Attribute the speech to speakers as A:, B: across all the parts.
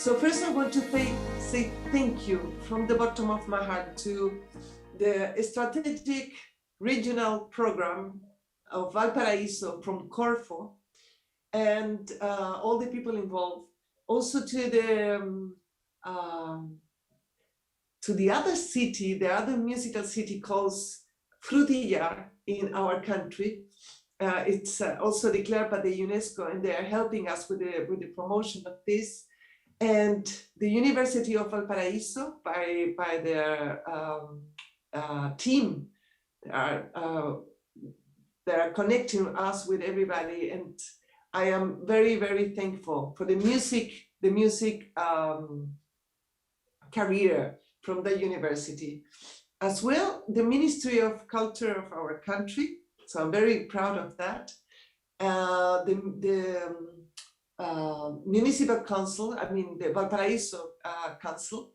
A: So first I want to say thank you from the bottom of my heart to the strategic regional program of Valparaíso from Coro and all the people involved. Also to the other city, the other musical city called Frutillar in our country. It's also declared by the UNESCO, and they are helping us with the promotion of this. And the University of Valparaíso, by their team, they are connecting us with everybody. And I am very, very thankful for the music career from the university. As well, the Ministry of Culture of our country. So I'm very proud of that. The Municipal Council, I mean the Valparaíso Council.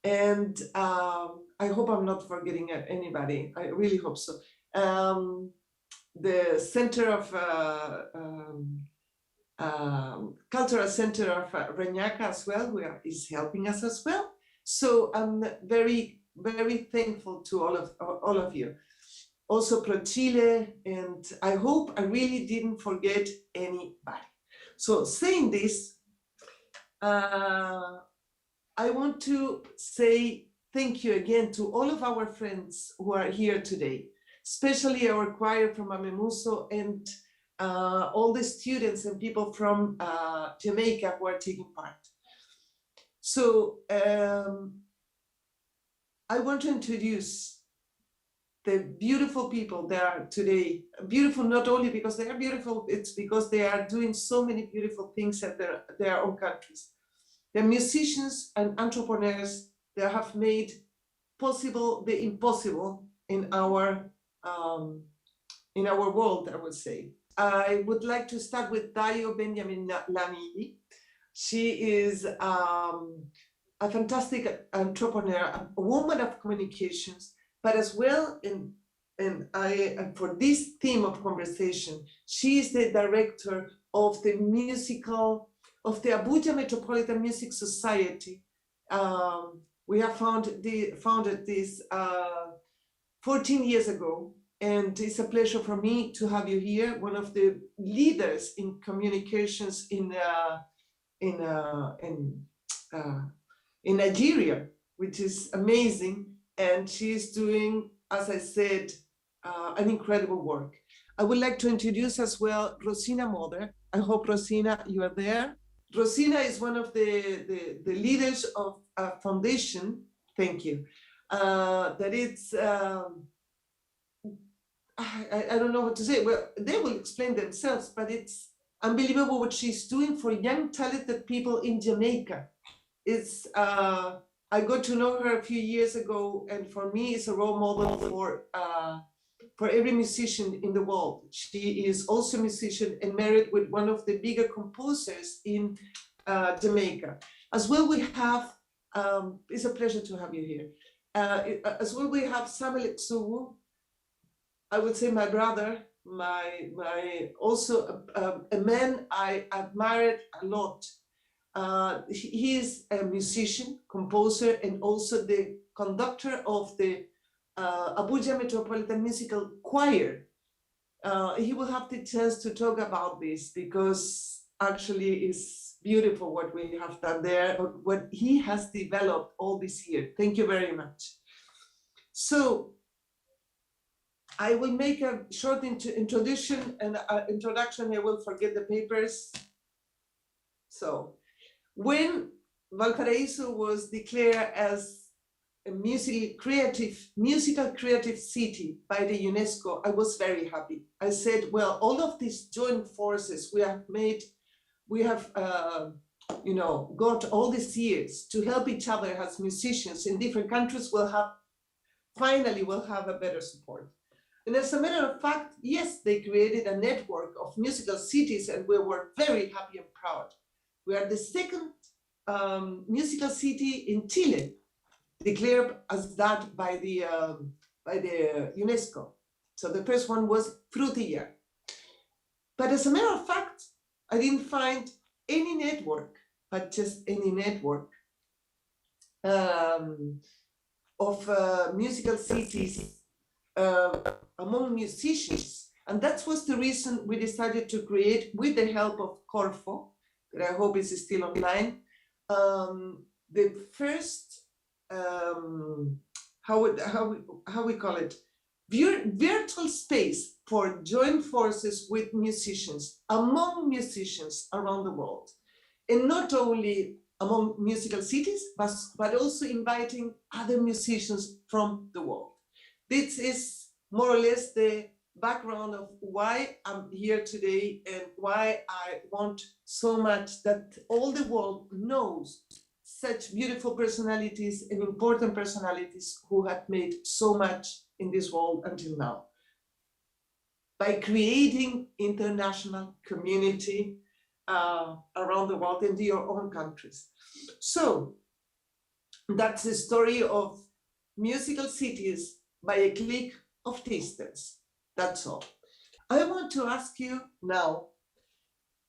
A: And I hope I'm not forgetting anybody. I really hope so. The Center of Cultural Center of Reñaca as well, who is helping us as well. So I'm very, very thankful to all of you. Also Pro Chile, and I hope I really didn't forget anybody. So saying this, I want to say thank you again to all of our friends who are here today, especially our choir from Amemuso and all the students and people from Jamaica who are taking part. So I want to introduce the beautiful people that are today. Beautiful not only because they are beautiful, it's because they are doing so many beautiful things at their own countries. They're musicians and entrepreneurs that have made possible the impossible in our world, I would say. I would like to start with Dayo Benjamin Laniyi. She is a fantastic entrepreneur, a woman of communications, but as well, and for this theme of conversation, she is the director of the Abuja Metropolitan Music Society. We have founded this 14 years ago, and it's a pleasure for me to have you here, one of the leaders in communications in Nigeria, which is amazing. And she's doing, as I said, an incredible work. I would like to introduce as well Rosina Moder. I hope, Rosina, you are there. Rosina is one of the leaders of a foundation, thank you, that it's, I don't know what to say. Well, they will explain themselves, but it's unbelievable what she's doing for young, talented people in Jamaica. It's, I got to know her a few years ago, and for me, it's a role model for every musician in the world. She is also a musician and married with one of the bigger composers in Jamaica. As well, we have, it's a pleasure to have you here. As well, we have Samuel Ezugwu, I would say my brother, also a man I admired a lot. He is a musician, composer, and also the conductor of the Abuja Metropolitan Musical Choir. He will have the chance to talk about this because actually it's beautiful what we have done there, what he has developed all this year. Thank you very much. So I will make a short introduction, and I will forget the papers. So when Valparaíso was declared as a musical creative city by the UNESCO, I was very happy. I said, well, all of these joint forces we have got all these years to help each other as musicians in different countries finally will have a better support. And as a matter of fact, yes, they created a network of musical cities, and we were very happy and proud. We are the second musical city in Chile, declared as that by the UNESCO. So the first one was Frutillar. But as a matter of fact, I didn't find any network but just any network of musical cities among musicians. And that was the reason we decided to create, with the help of Coro, that I hope is still online, the first, how we call it, virtual space for joint forces with musicians, among musicians around the world. And not only among musical cities, but also inviting other musicians from the world. This is more or less the background of why I'm here today and why I want so much that all the world knows such beautiful personalities and important personalities who have made so much in this world until now. By creating international community around the world in your own countries. So that's the story of musical cities by a click of distance. That's all. I want to ask you now,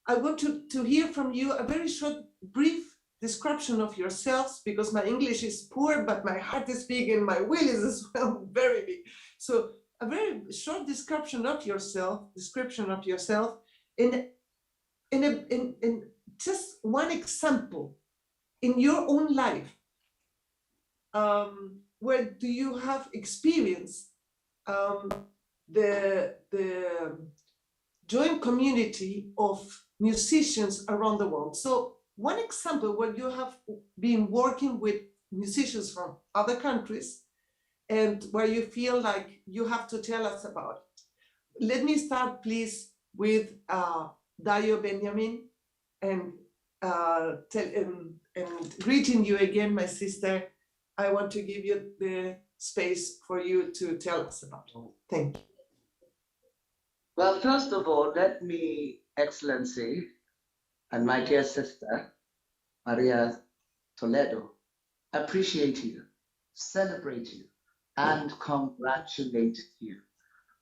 A: I want to hear from you a very short, brief description of yourselves, because my English is poor, but my heart is big and my will is as well very big. So a very short description of yourself, in just one example in your own life. Where do you have experienced the joint community of musicians around the world? So one example where you have been working with musicians from other countries and where you feel like you have to tell us about it. Let me start, please, with Dayo Benjamin, and greeting you again, my sister. I want to give you the space for you to tell us about it. Thank you.
B: Well, first of all, let me, Excellency, and my dear sister, Maria Toledo, appreciate you, celebrate you, and congratulate you.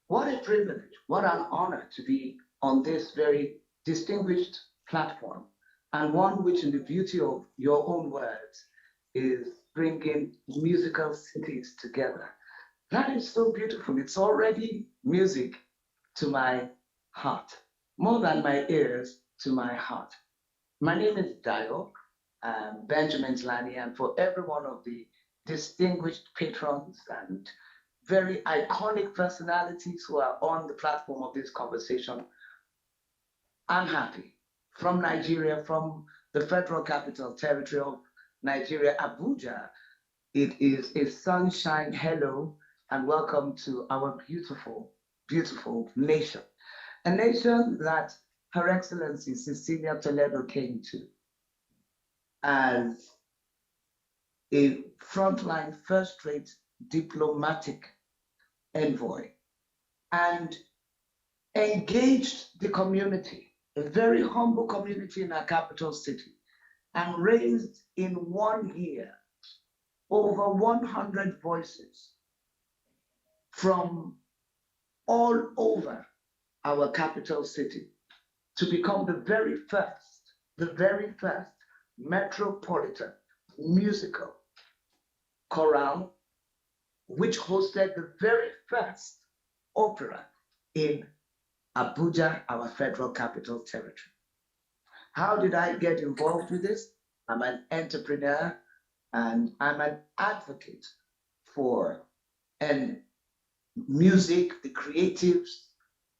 B: What a privilege, what an honor to be on this very distinguished platform, and one which, in the beauty of your own words, is bringing musical cities together. That is so beautiful. It's already music to my heart, more than my ears, to my heart. My name is Dayo Benjamin Laniyi, and for every one of the distinguished patrons and very iconic personalities who are on the platform of this conversation, I'm happy. From Nigeria, from the Federal Capital Territory of Nigeria, Abuja, it is a sunshine hello and welcome to our beautiful, beautiful nation. A nation that Her Excellency Cecilia Toledo came to as a frontline first-rate diplomatic envoy and engaged the community, a very humble community in our capital city, and raised in 1 year over 100 voices from all over our capital city to become the very first metropolitan musical chorale, which hosted the very first opera in Abuja, our Federal Capital Territory. How did I get involved with this? I'm an entrepreneur and I'm an advocate for music, the creatives,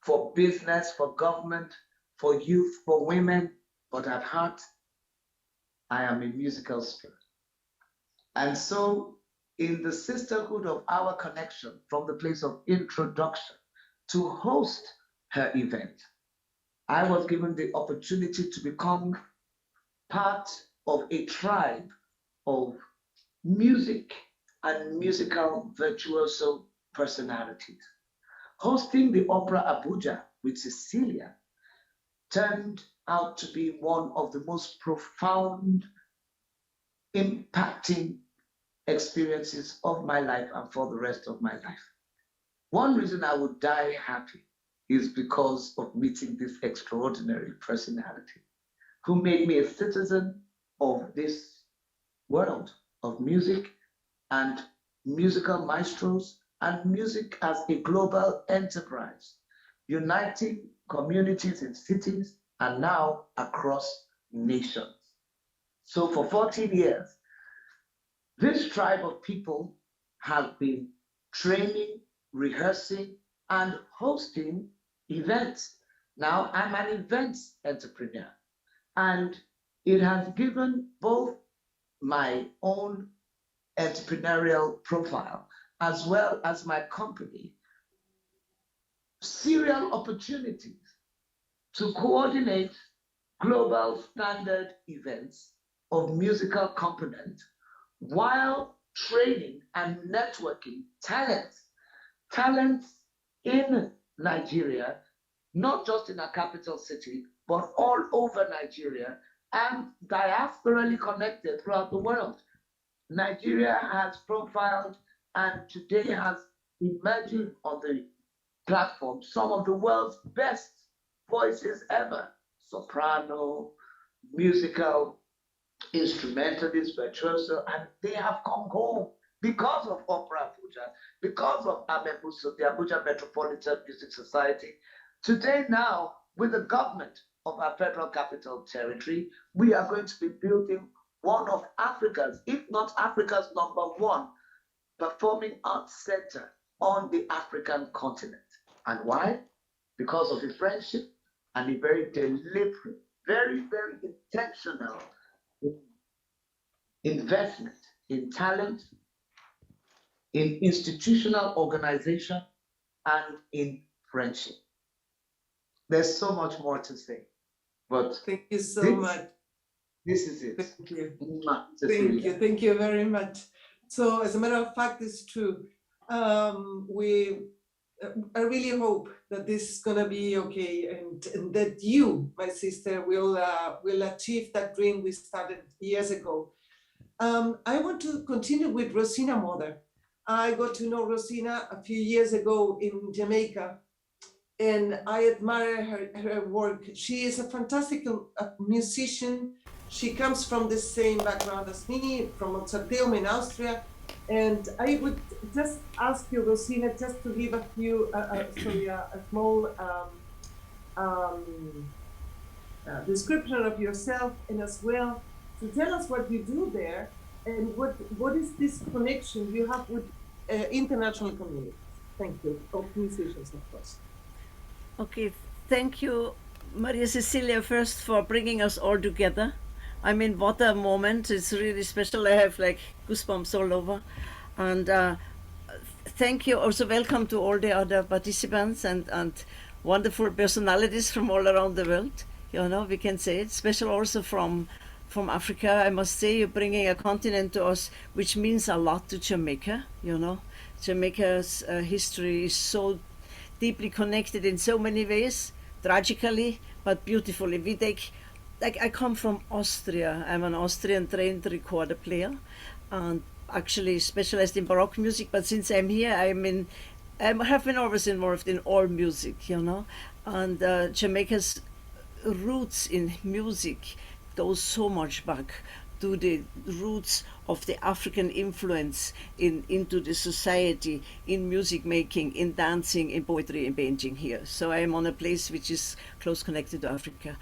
B: for business, for government, for youth, for women, but at heart, I am a musical spirit. And so, in the sisterhood of our connection, from the place of introduction to host her event, I was given the opportunity to become part of a tribe of music and musical virtuoso personalities. Hosting the Opera Abuja with Cecilia turned out to be one of the most profound, impacting experiences of my life and for the rest of my life. One reason I would die happy is because of meeting this extraordinary personality who made me a citizen of this world of music and musical maestros and music as a global enterprise, uniting communities in cities and now across nations. So for 14 years, this tribe of people have been training, rehearsing, and hosting events. Now I'm an events entrepreneur, and it has given both my own entrepreneurial profile as well as my company serial opportunities to coordinate global standard events of musical component while training and networking talents in Nigeria, not just in a capital city, but all over Nigeria and diasporally connected throughout the world. Nigeria has profiled and today has emerging on the platform some of the world's best voices ever: soprano, musical, instrumentalist, virtuoso, and they have come home because of Opera Abuja, because of Amemuso, the Abuja Metropolitan Music Society. Today now, with the government of our Federal Capital Territory, we are going to be building one of Africa's, if not Africa's #1 performing arts center on the African continent. And why? Because of a friendship and a very deliberate, very, very intentional investment in talent, in institutional organization, and in friendship. There's so much more to say, but
A: thank you so much.
B: This is it.
A: Thank you.
B: Thank you.
A: Thank you very much. So as a matter of fact, it's true. I really hope that this is gonna be okay, and that you, my sister, will achieve that dream we started years ago. I want to continue with Rosina Moder. I got to know Rosina a few years ago in Jamaica, and I admire her work. She is a fantastic musician. She comes from the same background as me, from Mozarteum in Austria. And I would just ask you, Rosina, just to give a small description of yourself, and as well to tell us what you do there and what is this connection you have with international communities. Thank you, of musicians, of course.
C: Okay, thank you, Maria Cecilia, first for bringing us all together. I mean, what a moment. It's really special. I have like goosebumps all over. And thank you. Also welcome to all the other participants and wonderful personalities from all around the world. You know, we can say it. Special also from Africa. I must say, you're bringing a continent to us which means a lot to Jamaica. You know, Jamaica's history is so deeply connected in so many ways, tragically, but beautifully. We take, like, I come from Austria. I'm an Austrian trained recorder player and actually specialized in Baroque music. But since I'm here, I have been always involved in all music, you know. And Jamaica's roots in music go so much back to the roots of the African influence into the society, in music making, in dancing, in poetry, in painting here. So I'm on a place which is close connected to Africa.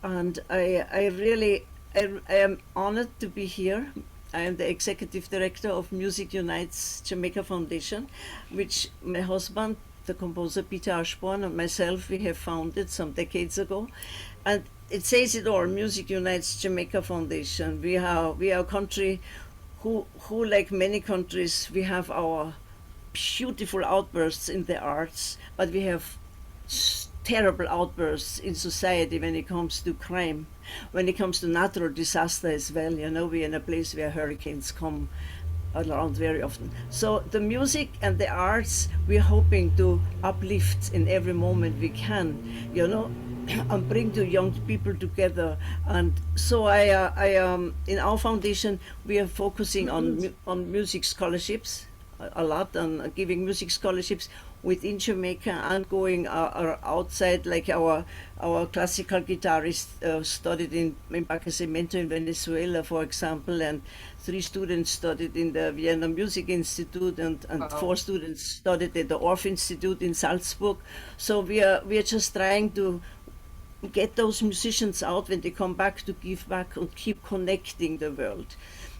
C: And I am honored to be here. I am the executive director of Unites Jamaica Foundation, which my husband, the composer Peter Ashbourne, and myself, we have founded some decades ago. And it says it all, Unites Jamaica Foundation. We are a country who, like many countries, we have our beautiful outbursts in the arts, but we have terrible outbursts in society when it comes to crime, when it comes to natural disaster as well. You know, we're in a place where hurricanes come around very often. So the music and the arts, we're hoping to uplift in every moment we can, you know, and bring the young people together. And so in our foundation, we are focusing on music scholarships a lot, on giving music scholarships within Jamaica and going outside, like our classical guitarist studied in Barquisimeto in Venezuela, for example, and 3 students studied in the Vienna Music Institute, and
A: Wow.
C: 4 students studied at the Orff Institute in Salzburg. So we are just trying to get those musicians out when they come back to give back and keep connecting the world.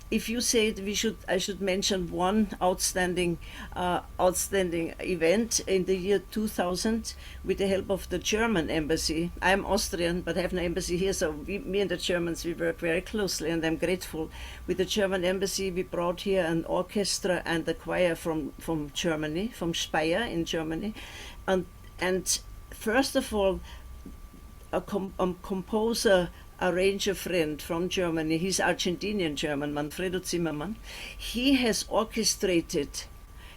C: If you said I should mention one outstanding event in the year 2000 with the help of the German embassy. I'm Austrian, but I have no embassy here, so me and the Germans, we work very closely, and I'm grateful. With the German embassy, we brought here an orchestra and a choir from Germany, from Speyer in Germany, and first of all, a composer, arranger friend from Germany. He's Argentinian German, Manfredo Zimmermann. He has orchestrated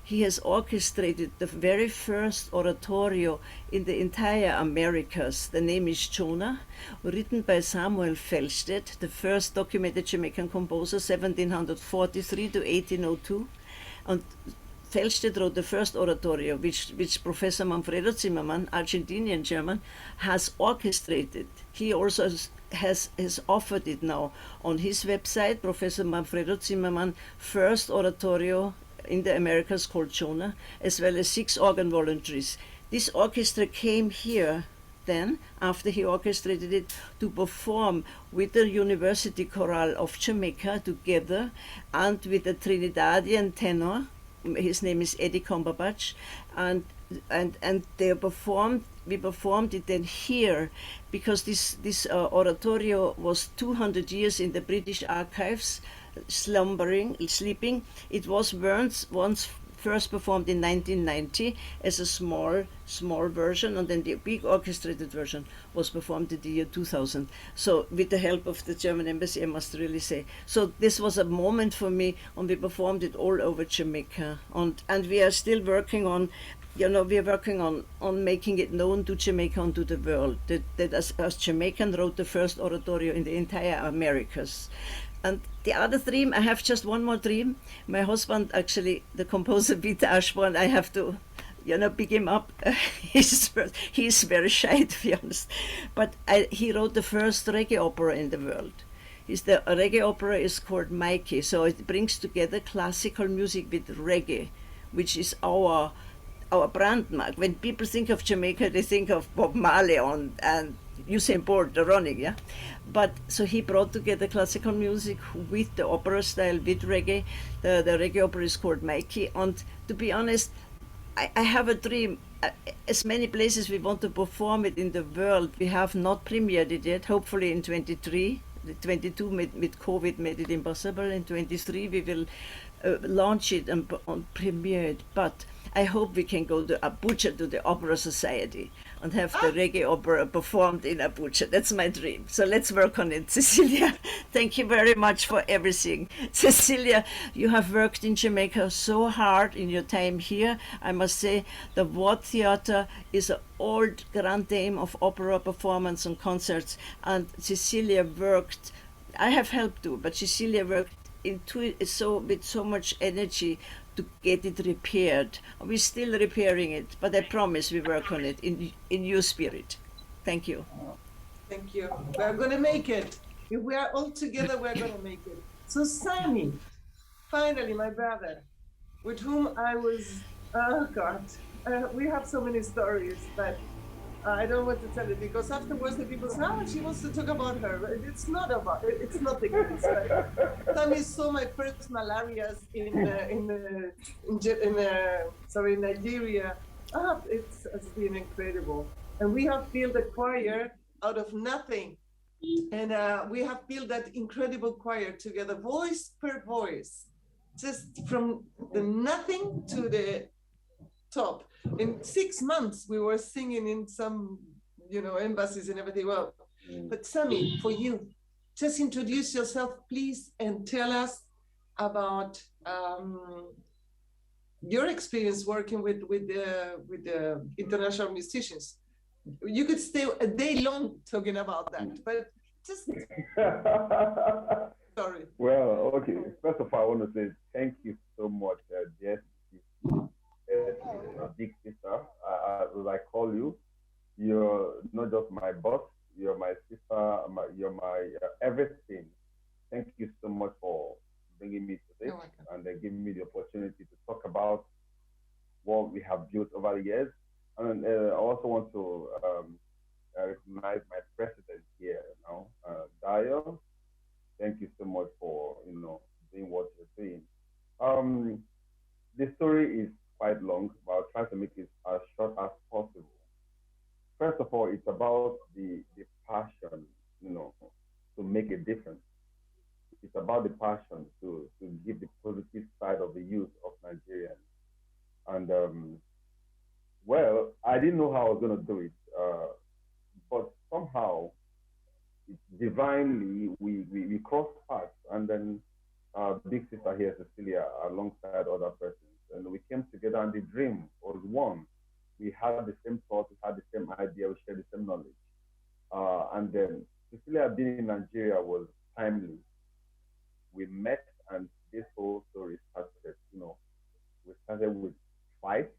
C: the very first oratorio in the entire Americas. The name is Jonah, written by Samuel Felsted, the first documented Jamaican composer, 1743 to 1802. And Felsted wrote the first oratorio, which Professor Manfredo Zimmermann, Argentinian German, has orchestrated. He also has offered it now on his website, Professor Manfredo Zimmermann, first oratorio in the Americas called Jonah, as well as 6 organ voluntaries. This orchestra came here then, after he orchestrated it, to perform with the University Chorale of Jamaica together, and with a Trinidadian tenor. His name is Eddie Cumberbatch, and we performed it then here, because this oratorio was 200 years in the British archives, sleeping. It was once first performed in 1990 as a small version, and then the big orchestrated version was performed in the year 2000. So with the help of the German embassy, I must really say. So this was a moment for me, and we performed it all over Jamaica. And we are still working on, we are working on making it known to Jamaica and to the world, that as Jamaican wrote the first oratorio in the entire Americas. And the other dream, I have just one more dream. My husband, actually, the composer Peter Ashburn, I have to, pick him up. He's very shy, to be honest. But he wrote the first reggae opera in the world. The reggae opera is called Mikey, so it brings together classical music with reggae, which is our brand mark. When people think of Jamaica, they think of Bob Marley and Usain Bolt, the running, yeah. But so he brought together classical music with the opera style, with reggae. The reggae opera is called Mikey. And to be honest, I have a dream. As many places we want to perform it in the world, we have not premiered it yet. Hopefully in 23, 22 with COVID made it impossible. In 23 we will launch it and premiere it. But I hope we can go to Abuja, to the Opera Society, and have the reggae opera performed in Abuja. That's my dream. So let's work on it. Cecilia, thank you very much for everything. Cecilia, you have worked in Jamaica so hard in your time here. I must say the Ward Theatre is an old grand dame of opera performance and concerts. And Cecilia worked, I have helped too, but Cecilia worked with so much energy to get it repaired. We're still repairing it, but I promise we work on it in your spirit. Thank you.
A: Thank you. We're going to make it. If we are all together, we're going to make it. So Sammy, finally, my brother, with whom I was, oh God, we have so many stories, but I don't want to tell it, because afterwards the people say, oh, she wants to talk about her. It's not the case. Right? Sammy saw my first malarias in Nigeria. It's been incredible. And we have built a choir out of nothing. And we have built that incredible choir together, voice per voice, just from the nothing to the top. In 6 months, we were singing in some, embassies and everything. Well, but Sammy, for you, just introduce yourself, please, and tell us about your experience working with the international musicians. You could stay a day long talking about that, but just sorry.
D: Well, okay. First of all, I want to say thank you so much, Jess, a big sister. As I call you, you're not just my boss, you're my sister, you're my everything. Thank you so much for bringing me to this and giving me the opportunity to talk about what we have built over the years. And I also want to recognize my president here now, Dayo. Thank you so much for doing what you're doing. Um, the story is quite long, but I'll try to make it as short as possible. First of all, it's about the passion, to make a difference. It's about the passion to give the positive side of the youth of Nigeria. And well, I didn't know how I was going to do it, but somehow, divinely, we crossed paths, and then big sister here, Cecilia, alongside other persons, and we came together, and the dream was one. We had the same thought, we had the same idea, we shared the same knowledge. And then Cecilia being in Nigeria was timely. We met, and this whole story started. We started with fight,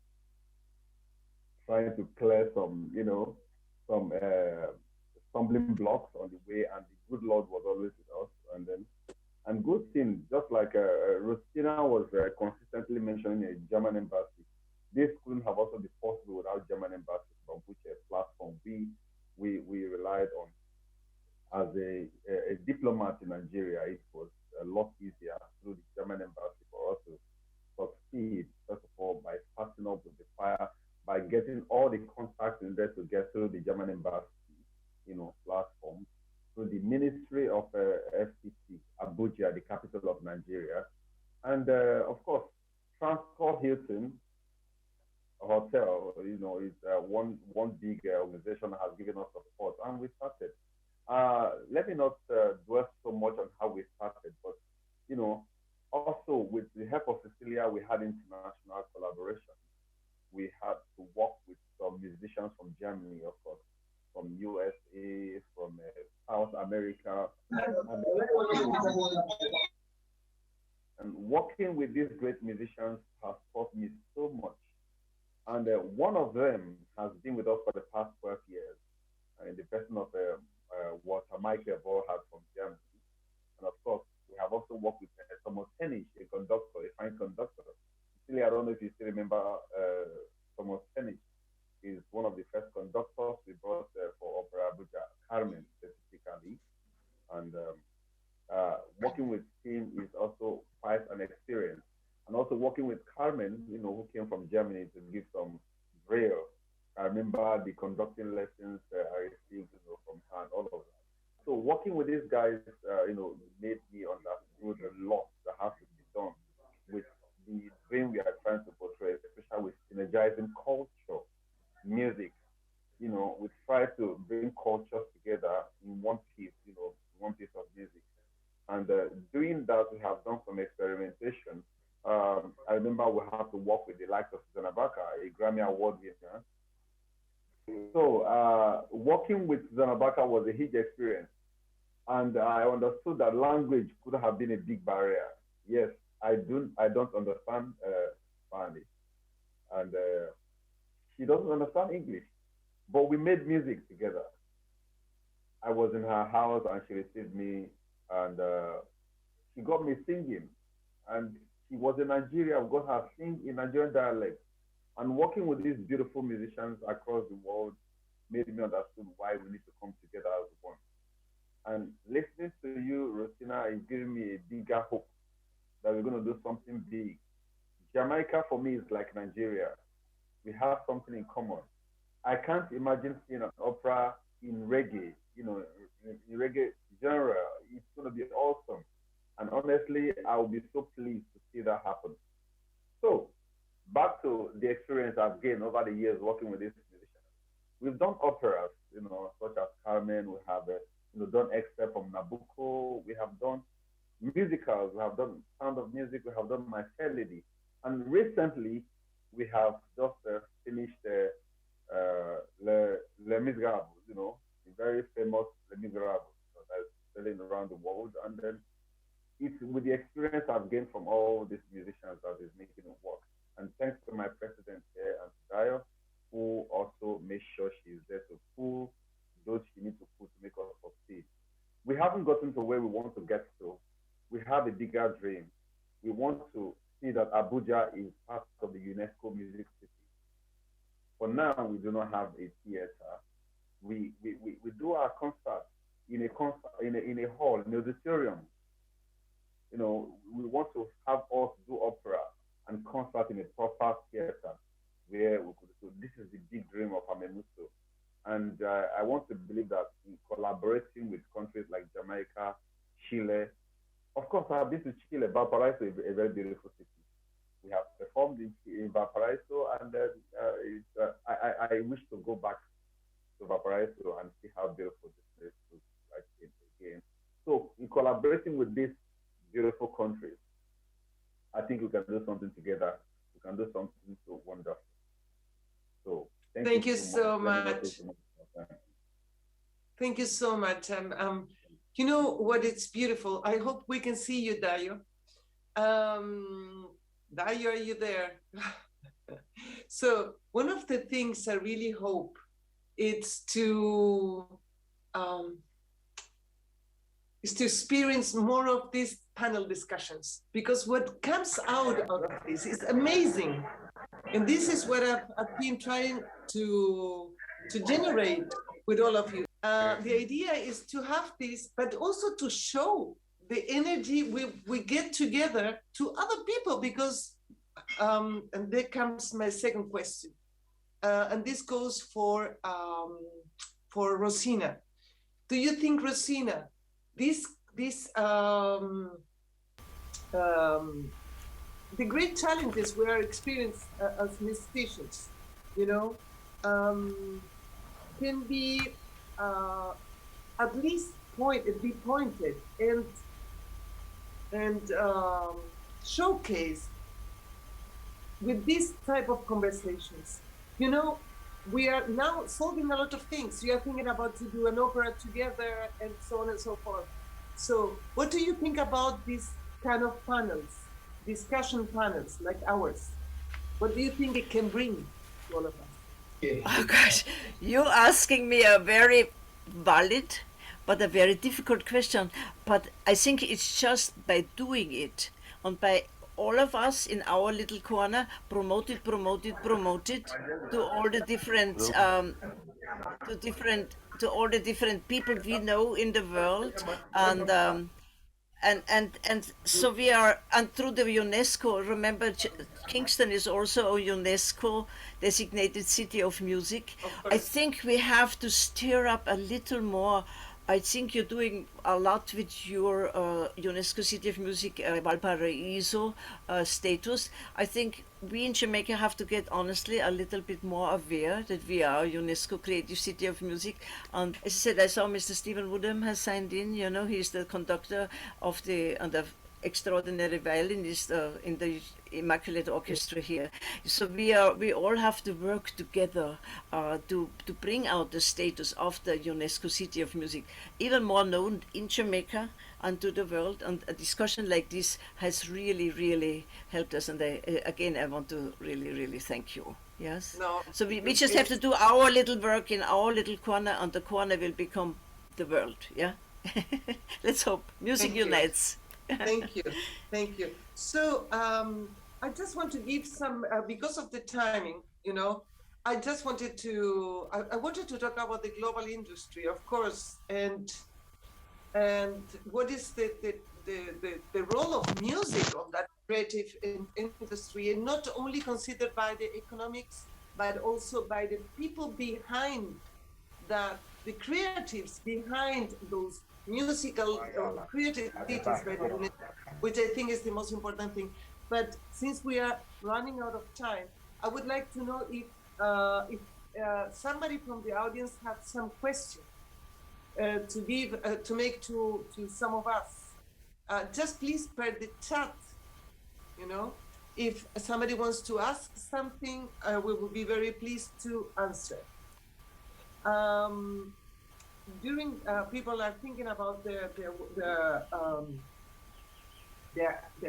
D: trying to clear some stumbling blocks on the way, and the good Lord was always with us. And good thing, just like Rosina was consistently mentioning a German embassy, this couldn't have also been possible without German embassy, from which a platform we relied on. As a diplomat in Nigeria, it was a lot easier through the German embassy for us to succeed, first of all, by starting up with the fire, by getting all the contacts in there to get through the German embassy, platform, through the Ministry of FCT, Abuja, the capital of Nigeria, and of course, Transport Hilton Hotel, is one big organization that has given us support, and we started. Let me not dwell so much on how we started, but also with the help of Cecilia, we had international collaboration. We had to work with some musicians from Germany, of course, from USA, from South America, and, and working with these great musicians has taught me so much. And one of them has been with us for the past 12 years, in the person of Walter Michael Borhat from Germany. And of course, we have also worked with Thomas Hennig, a conductor, a fine conductor. Still, I don't know if you still remember Thomas Hennig. He's one of the first conductors we brought for Opera Abuja, Carmen specifically. And working with him is also quite an experience. And also working with Carmen, who came from Germany to give some braille. I remember the conducting lessons I received, from her and all of that. So working with these guys, made me understood a lot that has to be done with the dream we are trying to portray, especially with synergizing culture, music. We try to bring cultures together in one piece, one piece of music. And doing that, we have done some experimentation. I remember we had to work with the likes of Susanna Baka, a Grammy Award winner. So working with Susanna Baka was a huge experience. And I understood that language could have been a big barrier. Yes, I don't understand Spanish. And she doesn't understand English. But we made music together. I was in her house and she received me, and she got me singing. And she was in Nigeria. We got her sing in Nigerian dialect. And working with these beautiful musicians across the world made me understand why we need to come together as one. And listening to you, Rosina, is giving me a bigger hope that we're going to do something big. Jamaica for me is like Nigeria. We have something in common. I can't imagine seeing an opera in reggae, in reggae genre. It's going to be awesome. And honestly, I will be so pleased to see that happen. So, back to the experience I've gained over the years working with these musicians. We've done operas, such as Carmen. We have, done excerpt from Nabucco. We have done musicals. We have done Sound of Music. We have done My Fair Lady. And recently, we have just finished Les Miserables, the very famous Les Miserables that's selling around the world. And then it's with the experience I've gained from all these musicians that is making it work. And thanks to my president here, and Dayo, who also makes sure she's there to pull those she needs to pull to make us succeed. We haven't gotten to where we want to get to. We have a bigger dream. We want to see that Abuja is part of the UNESCO Music City. For now, we do not have a theater. We do our concert in a hall, in an auditorium. You know, we want to have us do opera and concert in a proper theater where we could. So this is the big dream of Amemuso. And I want to believe that in collaborating with countries like Jamaica, Chile, of course, I have been to Chile. Valparaíso is a very beautiful city. We have performed in Valparaíso, and I wish to go back to Valparaíso and see how beautiful this place looks like again. So, in collaborating with these beautiful countries, I think we can do something together. We can do something so wonderful. So,
A: thank you so much. Thank you so much. You know what? It's beautiful. I hope we can see you, Dayo. Dayo, are you there? So one of the things I really hope is to experience more of these panel discussions, because what comes out of this is amazing. And this is what I've been trying to generate with all of you. The idea is to have this, but also to show the energy we get together to other people, because, and there comes my second question. And this goes for Rosina. Do you think, Rosina, the great challenges we are experiencing as musicians, you know, can be at least be pointed and showcased with this type of conversations. You know, we are now solving a lot of things. We are thinking about to do an opera together and so on and so forth. So what do you think about these kind of panels, discussion panels like ours? What do you think it can bring to all of us?
C: Oh gosh, you're asking me a very valid but a very difficult question. But I think it's just by doing it and by all of us in our little corner promote it to all the different to all the different people we know in the world, and so we are, and through the UNESCO, remember Kingston is also a UNESCO designated city of music. I think we have to stir up a little more. I think you're doing a lot with your UNESCO City of Music Valparaíso status. I think we in Jamaica have to get honestly a little bit more aware that we are UNESCO Creative City of Music. And as I said, I saw Mr. Stephen Woodham has signed in. You know, he's the conductor of the extraordinary violinist in the Immaculate Orchestra here. So we all have to work together to bring out the status of the UNESCO City of Music, even more known in Jamaica and to the world. And a discussion like this has really helped us. And I want to really thank you. Yes.
A: No,
C: so we just have to do our little work in our little corner, and the corner will become the world. Yeah. Let's hope music unites.
A: Thank you. So I just want to give some, because of the timing, you know, I just wanted to, I wanted to talk about the global industry, of course, and what is the role of music on that creative industry, and not only considered by the economics, but also by the people behind that, the creatives behind those musical creativities, which I think is the most important thing. But since we are running out of time, I would like to know if somebody from the audience has some questions to give, to make to some of us. Just please spread the chat, you know. If somebody wants to ask something, we will be very pleased to answer. During people are thinking about their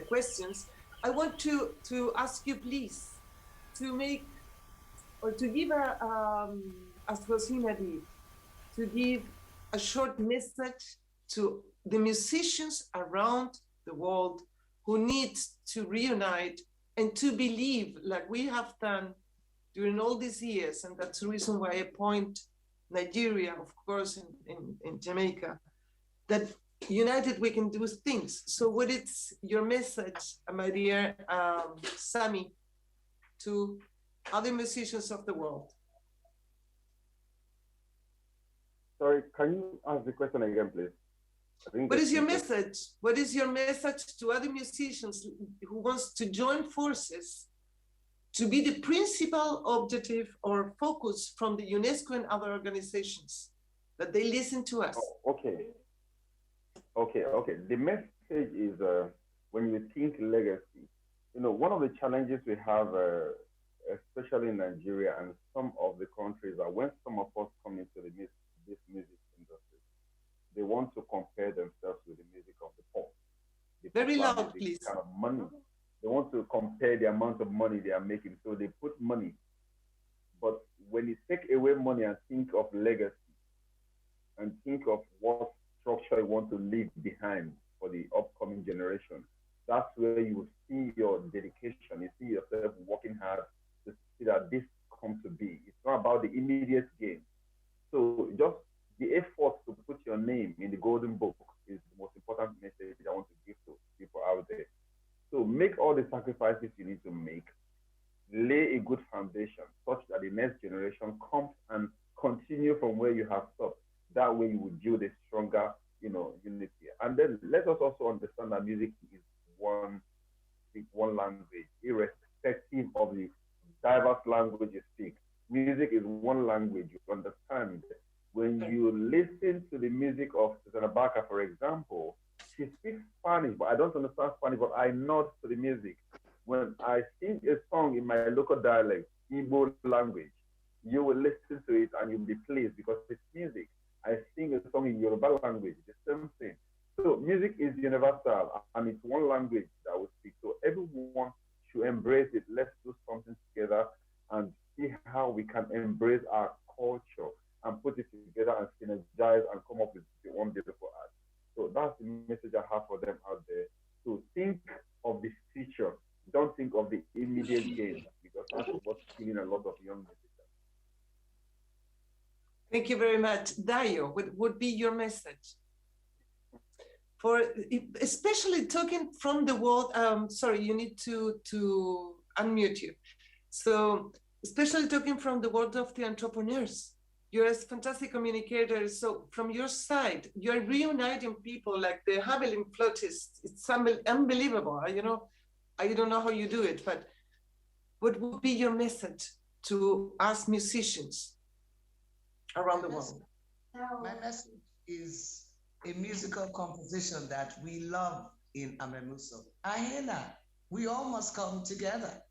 A: questions, I want to ask you, please, to make or to give as Rosina did, to give a short message to the musicians around the world who need to reunite and to believe, like we have done during all these years, and that's the reason why I point Nigeria, of course, in Jamaica, that united we can do things. So what is your message, my dear Sami, to other musicians of the world?
D: Sorry, can you ask the question again, please?
A: What is your message? What is your message to other musicians who wants to join forces to be the principal objective or focus from the UNESCO and other organizations, that they listen to us?
D: Oh, okay. The message is when you think legacy, one of the challenges we have, especially in Nigeria and some of the countries, are when some of us come into this music industry, they want to compare themselves with the music of the poor.
A: Very loud, please.
D: Kind of money. They want to compare the amount of money they are making, so they put money. But when you take away money and think of legacy and think of what structure you want to leave behind for the upcoming generation, that's where you will see your dedication. You see yourself working hard to see that this comes to be. It's not about the immediate gain. So just the effort to put your name in the golden book is the most important message I want to give to people out there. So make all the sacrifices you need to make, lay a good foundation such that the next generation comes and continue from where you have stopped. That way you will build a stronger, unity. And then let us also understand that music is one language, irrespective of the diverse language you speak. Music is one language, you understand. When you listen to the music of Susanna Baca, for example, she speaks Spanish, but I don't understand Spanish, but I nod to the music. When I sing a song in my local dialect, Igbo language, you will listen to it and you'll be pleased because it's music. I sing a song in Yoruba language, the same thing. So music is universal and it's one language that we speak. So everyone should embrace it. Let's do something together and see how we can embrace our culture and put it together and synergize and come up with one beautiful art. So that's the message I have for them out there. So think of the future. Don't think of the immediate gain, because that's what's killing a lot of young musicians.
A: Thank you very much. Dayo, what would be your message? For especially talking from the world, sorry, you need to unmute you. So especially talking from the world of the entrepreneurs. You're a fantastic communicator. So from your side, you're reuniting people like the Hamelin flautists. It's unbelievable. I don't know how you do it, but what would be your message to us musicians around the world?
B: My message is a musical composition that we love in Amemuso. Ahena, we all must come together.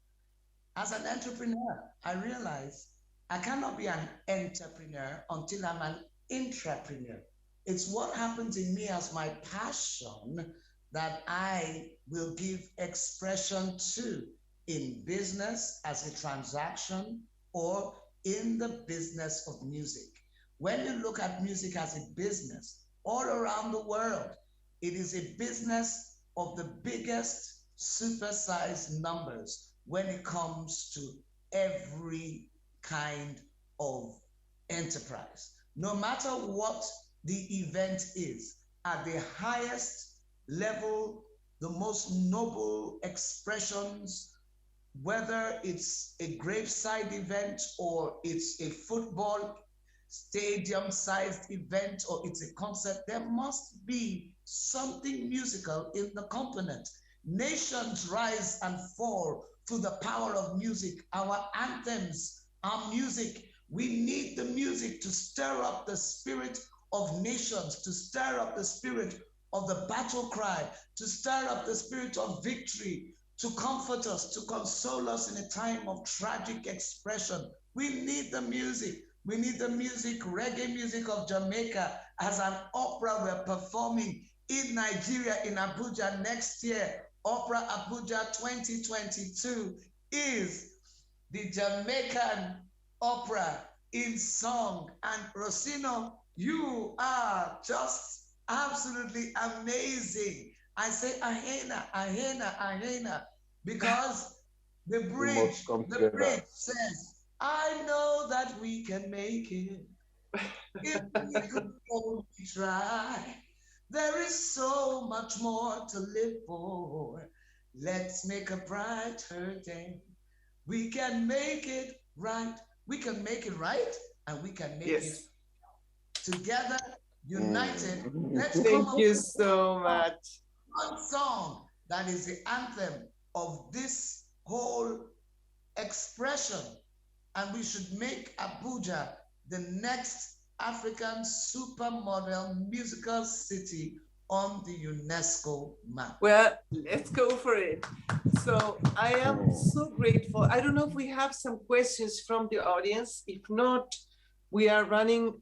B: As an entrepreneur, I realize I cannot be an entrepreneur until I'm an intrapreneur. It's what happens in me as my passion that I will give expression to in business as a transaction or in the business of music. When you look at music as a business all around the world, it is a business of the biggest supersized numbers when it comes to every kind of enterprise. No matter what the event is, at the highest level, the most noble expressions, whether it's a graveside event or it's a football stadium-sized event or it's a concert, there must be something musical in the component. Nations rise and fall through the power of music. Our anthems are music. We need the music to stir up the spirit of nations, to stir up the spirit of the battle cry, to stir up the spirit of victory, to comfort us, to console us in a time of tragic expression. We need the music. We need the music, reggae music of Jamaica. As an opera we're performing in Nigeria, in Abuja next year. Opera Abuja 2022 is the Jamaican opera in song. And Rosina, you are just absolutely amazing. I say ahena, ahena, ahena, because the bridge says, I know that we can make it if we could only try. There is so much more to live for. Let's make a brighter day. We can make it right. We can make it right, and we can make it together, united. Let's
A: Thank you so much.
B: One song that is the anthem of this whole expression, and we should make Abuja the next African supermodel musical city on the UNESCO map.
A: Well, let's go for it. So I am so grateful. I don't know if we have some questions from the audience. If not, we are running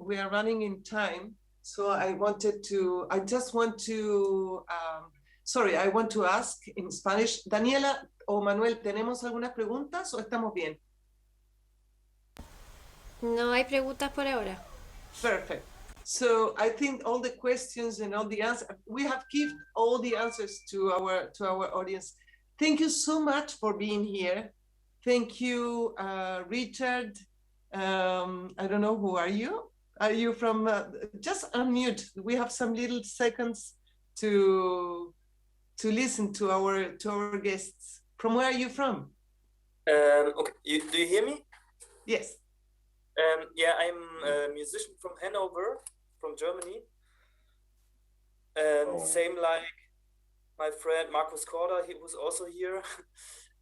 A: in time. So I want to ask in Spanish. Daniela o Manuel, ¿tenemos algunas preguntas o estamos bien?
E: No hay preguntas por ahora.
A: Perfect. So I think all the questions and all the answers, we have given all the answers to our audience. Thank you so much for being here. Thank you, Richard. I don't know, who are you? Are you from, just unmute. We have some little seconds to listen to our guests. From where are you from?
F: Okay, do you hear me?
A: Yes.
F: Yeah, I'm a musician from Hanover, from Germany. Same like my friend Marcus Corda, he was also here.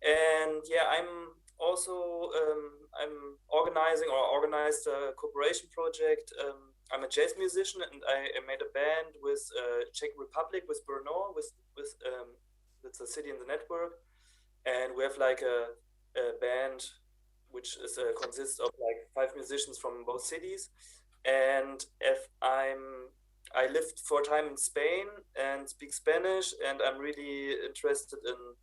F: And yeah, I'm also, I'm organized a cooperation project. I'm a jazz musician, and I made a band with Czech Republic, with Brno, with it's a city in the network. And we have like a band which is consists of like 5 musicians from both cities. And if I lived for a time in Spain and speak Spanish, and I'm really interested in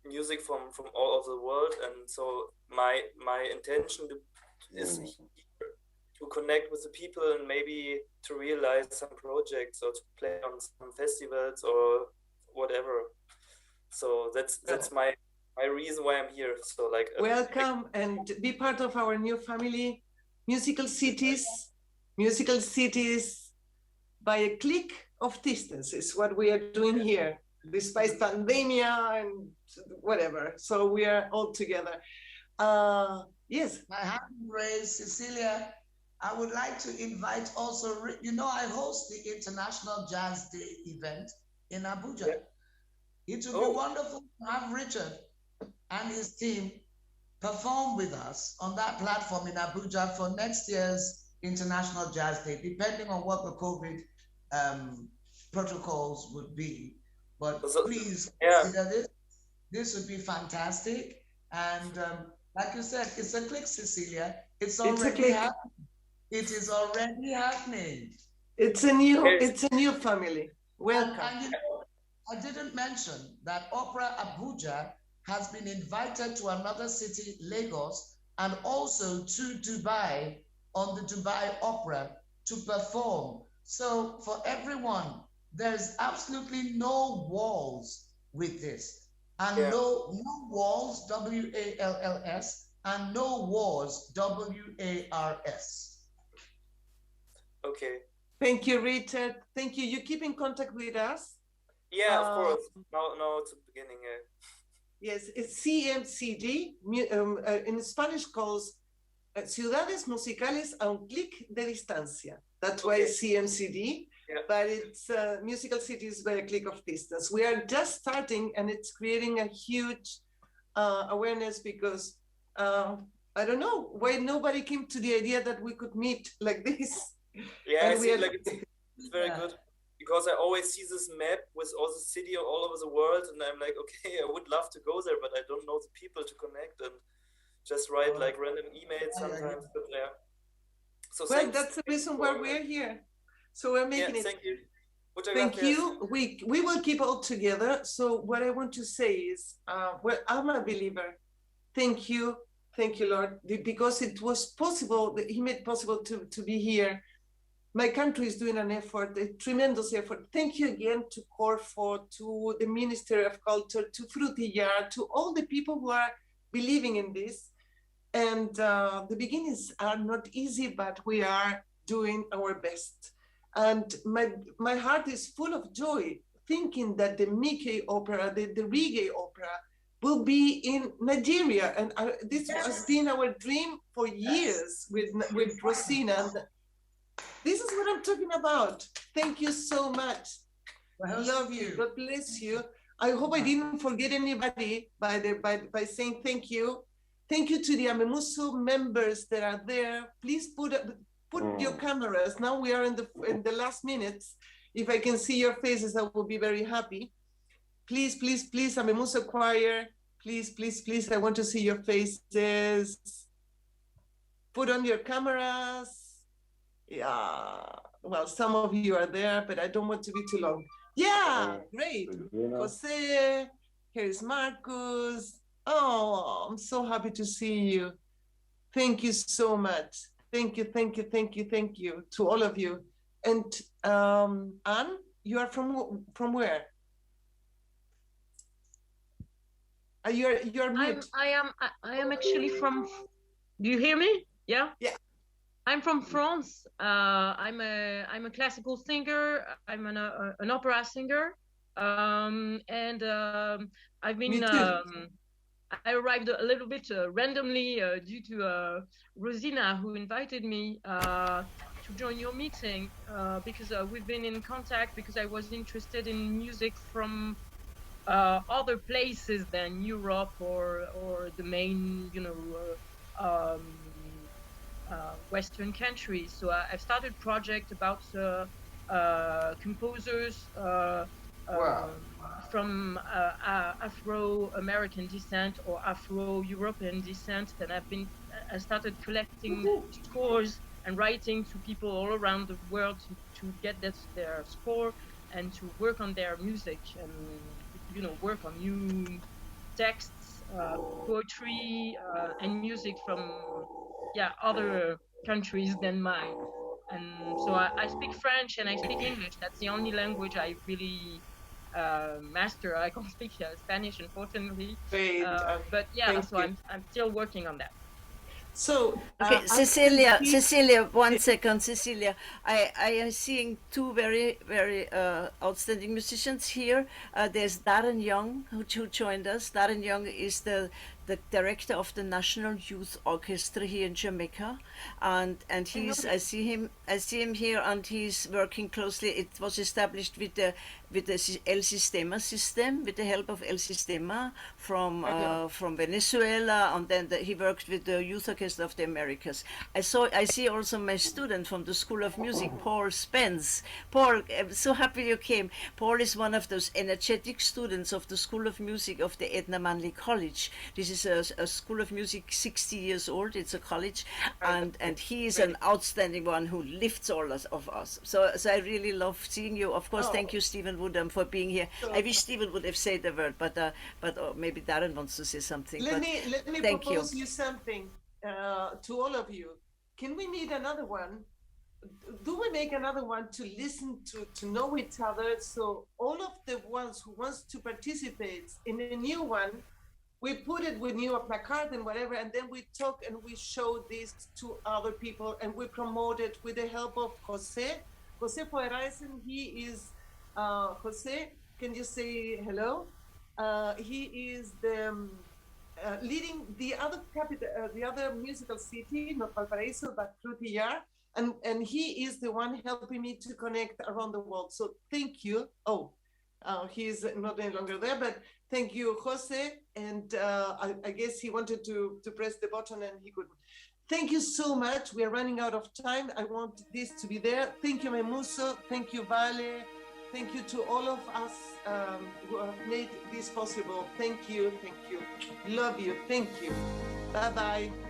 F: music from all over the world. And so my intention is to connect with the people and maybe to realize some projects or to play on some festivals or whatever. So that's my reason why I'm here. So like
A: welcome and be part of our new family, musical cities by a click of distance is what we are doing here, despite pandemic and whatever. So we are all together. Yes.
B: My hand raised, Cecilia. I would like to invite also, I host the International Jazz Day event in Abuja. It would be wonderful to have Richard and his team perform with us on that platform in Abuja for next year's International Jazz Day, depending on what the COVID protocols would be. But please consider this. This would be fantastic. And like you said, it's a click, Cecilia. It's already happening. It is already happening.
A: It's a new family. Welcome.
B: And I didn't mention that Opera Abuja has been invited to another city, Lagos, and also to Dubai on the Dubai Opera to perform. So for everyone, there's absolutely no walls with this. And no walls, W-A-L-L-S, and no wars, W-A-R-S.
F: Okay.
A: Thank you, Richard. Thank you. You keep in contact with us.
F: Yeah, of course. No, it's the beginning.
A: Yes, it's CMCD, in Spanish calls Ciudades Musicales a un clic de distancia. That's why it's CMCD, but it's musical cities by a click of distance. We are just starting, and it's creating a huge awareness because I don't know why nobody came to the idea that we could meet like this.
F: Yeah, I see, like it's very good. Because I always see this map with all the city all over the world, and I'm like, okay, I would love to go there, but I don't know the people to connect, and just write like random emails sometimes. But yeah. So
A: well, that's the reason why we're here. So we're making it.
F: Thank you.
A: Thank you. We will keep all together. So what I want to say is, well, I'm a believer. Thank you Thank you, Lord, because it was possible, he made possible to be here. My country is doing an effort, a tremendous effort. Thank you again to Corfo, to the Ministry of Culture, to Frutillar, to all the people who are believing in this. And the beginnings are not easy, but we are doing our best. And my heart is full of joy, thinking that the Mickey opera, the reggae opera, will be in Nigeria. And this has been our dream for years with Rosina. And this is what I'm talking about. Thank you so much. I love you. God bless you. I hope I didn't forget anybody by saying thank you. Thank you to the Amemuso members that are there. Please put your cameras. Now we are in the last minutes. If I can see your faces, I will be very happy. Please, please, please, Amemuso choir. Please, please, please, I want to see your faces. Put on your cameras. Yeah, well, some of you are there, but I don't want to be too long. Yeah, great. Jose, here is Marcus. Oh, I'm so happy to see you. Thank you so much. Thank you, thank you, thank you, thank you to all of you. And Anne, you are from where? You're mute.
G: I am actually from. Do you hear me? Yeah.
A: Yeah.
G: I'm from France. I'm a classical singer. I'm an opera singer, and I've been. I arrived a little bit randomly due to Rosina, who invited me to join your meeting because we've been in contact because I was interested in music from other places than Europe or the main, Western countries. So I've started a project about composers from Afro-American descent or Afro-European descent, and I started collecting scores and writing to people all around the world to get their score and to work on their music and work on new texts, poetry, and music from other countries than mine. And so I speak French and I speak English. That's the only language I really master. I can't speak Spanish, unfortunately. But yeah, so I'm still working on that.
A: So
C: okay, Cecilia, 1 second, Cecilia. I am seeing two very, very outstanding musicians here. There's Darren Young, who joined us. Darren Young is the director of the National Youth Orchestra here in Jamaica, and he's I see him here, and he's working closely. It was established with the El Sistema system, with the help of El Sistema from Venezuela, and then he worked with the Youth Orchestra of the Americas. I see also my student from the School of Music, Paul Spence. Paul, I'm so happy you came. Paul is one of those energetic students of the School of Music of the Edna Manley College. This is a School of Music 60 years old. It's a college, and he is an outstanding one who lifts all of us. So I really love seeing you. Of course, thank you, Stephen Woodham, for being here. I wish Stephen would have said the word, but maybe Darren wants to say something.
A: Let me propose you something to all of you. Can we meet another one? Do we make another one to listen to know each other? So all of the ones who wants to participate in a new one, we put it with you a placard and whatever, and then we talk and we show this to other people and we promote it with the help of Jose Poeraisen. He is Jose. Can you say hello? He is the leading the other capital, the other musical city, not Valparaíso, but Frutillar, and he is the one helping me to connect around the world. So thank you. He is not any longer there, but thank you, Jose. And I guess he wanted to press the button and he couldn't. Thank you so much. We are running out of time. I want this to be there. Thank you, Amemuso. Thank you, Vale. Thank you to all of us who have made this possible. Thank you. Thank you. Love you. Thank you. Bye-bye.